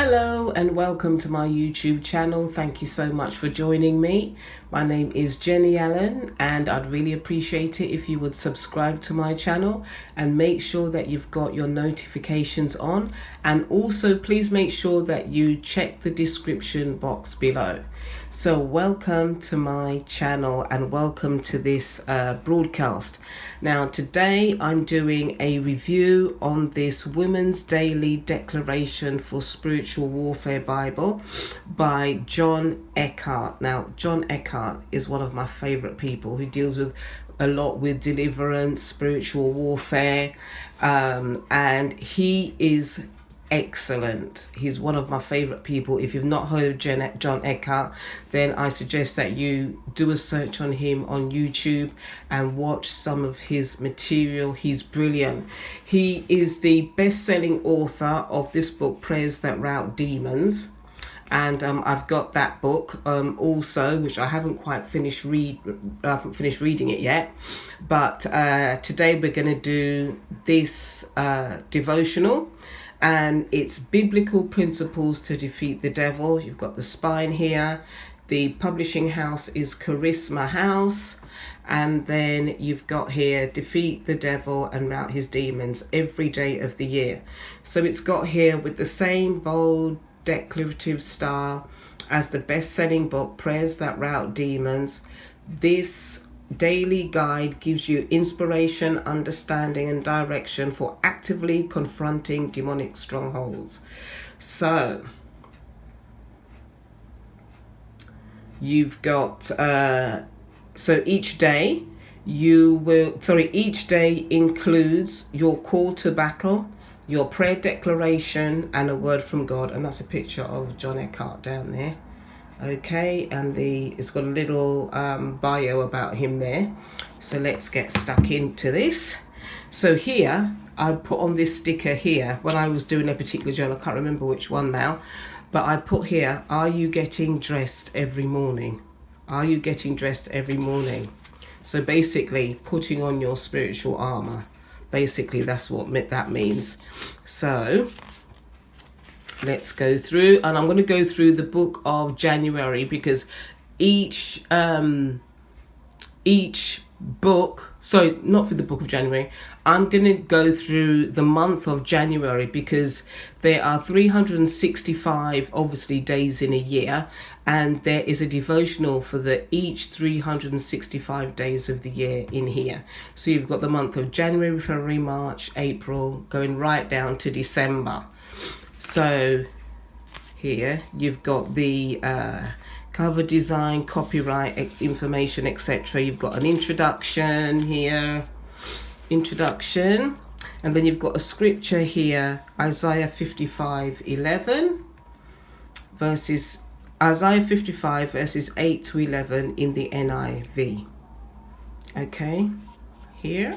Hello and welcome to my YouTube channel. Thank you so much for joining me. My name is Jenny Allen and I'd really appreciate it if you would subscribe to my channel and make sure that you've got your notifications on, and also please make sure that you check the description box below. So welcome to my channel and welcome to this broadcast. Now today I'm doing a review on this Women's Daily Declaration for Spiritual Warfare Bible by John Eckhardt. Now John Eckhardt is one of my favorite people who deals with a lot with deliverance, spiritual warfare, and he is excellent. He's one of my favorite people. If you've not heard of John Eckhardt, then I suggest that you do a search on him on YouTube and watch some of his material. He's brilliant. He is the best-selling author of this book, Prayers That Rout Demons. And I've got that book also, which I haven't quite finished reading it yet. But today we're going to do this devotional, and it's biblical principles to defeat the devil. You've got the spine here. The publishing house is Charisma House, and then you've got here defeat the devil and rout his demons every day of the year. So it's got here with the same bold declarative style as the best-selling book Prayers That Rout Demons. This daily guide gives you inspiration, understanding and direction for actively confronting demonic strongholds. So you've got each day includes your call to battle, your prayer declaration and a word from God. And that's a picture of John Eckhardt down there. Okay, and it's got a little bio about him there. So let's get stuck into this. So here I put on this sticker here when I was doing a particular journal. I can't remember which one now, but I put here, are you getting dressed every morning? Are you getting dressed every morning? So basically putting on your spiritual armor. Basically that's what that means. So let's go through, and I'm going to go through the book of January, because each book, sorry, not for the book of January, I'm going to go through the month of January, because there are 365 obviously days in a year, and there is a devotional for each 365 days of the year in here. So you've got the month of January, February, March, April, going right down to December. So here you've got the cover design, copyright information, etc. You've got an introduction here, and then you've got a scripture here, Isaiah 55:11 verses 8 to 11 in the NIV. Okay, here.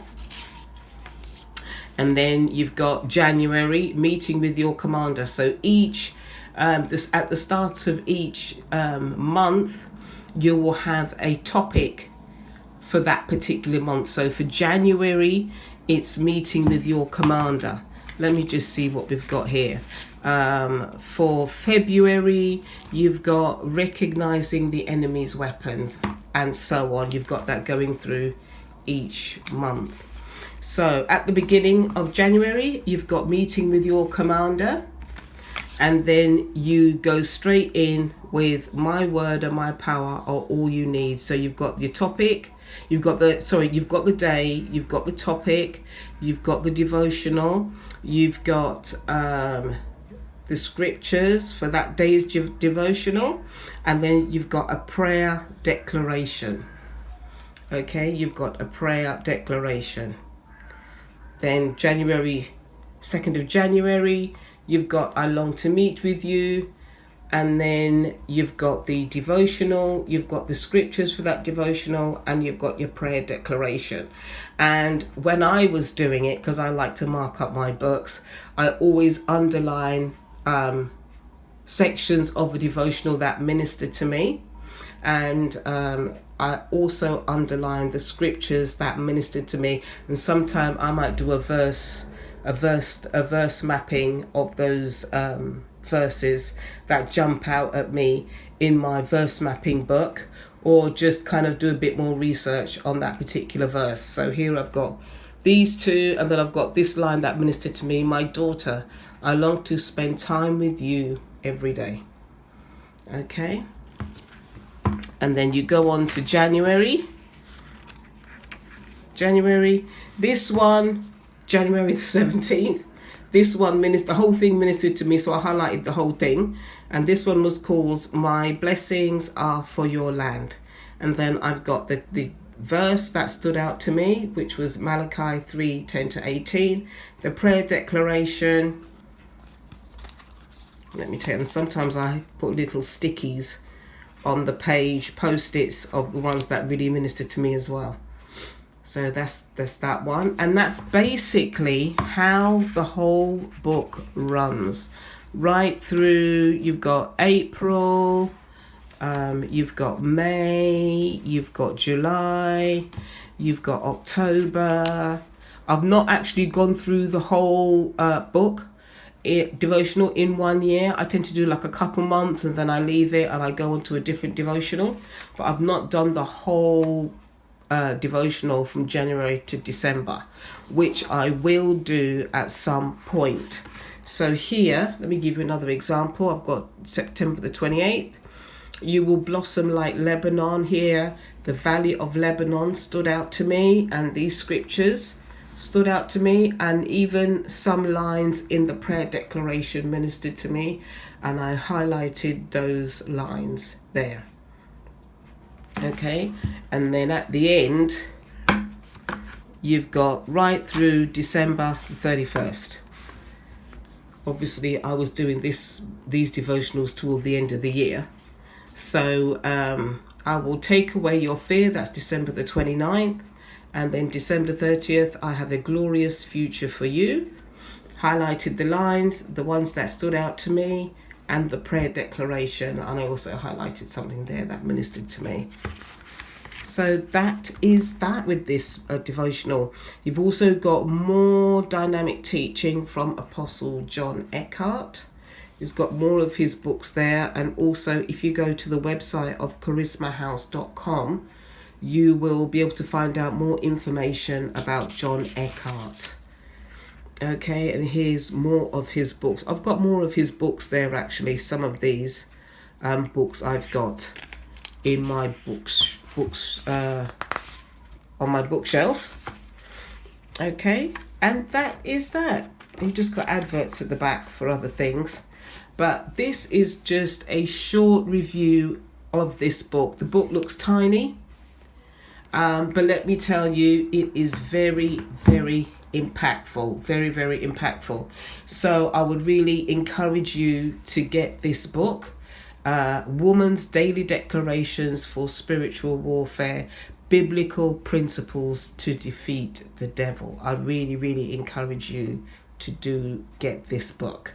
And then you've got January, meeting with your commander. So each at the start of each month, you will have a topic for that particular month. So for January, it's meeting with your commander. Let me just see what we've got here. For February, you've got recognizing the enemy's weapons, and so on. You've got that going through each month. So at the beginning of January, you've got meeting with your commander, and then you go straight in with my word and my power are all you need. So you've got your topic, you've got the day, you've got the topic, you've got the devotional, you've got the scriptures for that day's devotional, and then you've got a prayer declaration. Okay, you've got a prayer declaration. Then 2nd of January, you've got I long to meet with you. And then you've got the devotional, you've got the scriptures for that devotional, and you've got your prayer declaration. And when I was doing it, because I like to mark up my books, I always underline sections of the devotional that ministered to me. And I also underline the scriptures that ministered to me, and sometimes I might do a verse mapping of those verses that jump out at me in my verse mapping book, or just kind of do a bit more research on that particular verse. So here I've got these two, and then I've got this line that ministered to me: my daughter, I long to spend time with you every day. Okay. And then you go on to January. This one, January the 17th. This one, the whole thing ministered to me, so I highlighted the whole thing. And this one was called My Blessings Are for Your Land. And then I've got the verse that stood out to me, which was Malachi 3:10-18. The prayer declaration. Let me tell you, and sometimes I put little stickies on the page, post-its of the ones that really ministered to me as well. So that's that one, and that's basically how the whole book runs right through. You've got April, you've got May, you've got July, you've got October. I've not actually gone through the whole book devotional in 1 year. I tend to do like a couple months and then I leave it and I go on to a different devotional, but I've not done the whole devotional from January to December, which I will do at some point. So here, let me give you another example. I've got September the 28th. You will blossom like Lebanon. Here, the valley of Lebanon stood out to me, and these scriptures stood out to me, and even some lines in the prayer declaration ministered to me, and I highlighted those lines there. Okay, and then at the end you've got right through December the 31st. Obviously I was doing these devotionals toward the end of the year, so I will take away your fear. That's December the 29th. And then December 30th, I have a glorious future for you. Highlighted the lines, the ones that stood out to me, and the prayer declaration. And I also highlighted something there that ministered to me. So that is that with this devotional. You've also got more dynamic teaching from Apostle John Eckhardt. He's got more of his books there. And also, if you go to the website of charismahouse.com, you will be able to find out more information about John Eckhardt. Okay, and here's more of his books. I've got more of his books there, actually. Some of these books I've got in my books on my bookshelf. Okay, and that is that. You've just got adverts at the back for other things. But this is just a short review of this book. The book looks tiny. But let me tell you, it is very, very impactful. Very, very impactful. So I would really encourage you to get this book. Woman's Daily Declarations for Spiritual Warfare, Biblical Principles to Defeat the Devil. I really, really encourage you to get this book,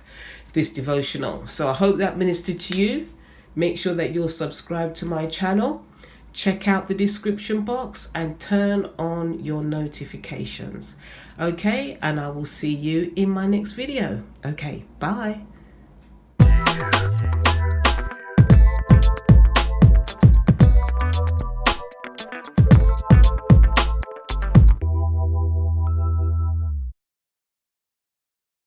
this devotional. So I hope that ministered to you. Make sure that you're subscribed to my channel. Check out the description box and turn on your notifications. Okay, and I will see you in my next video. Okay, bye.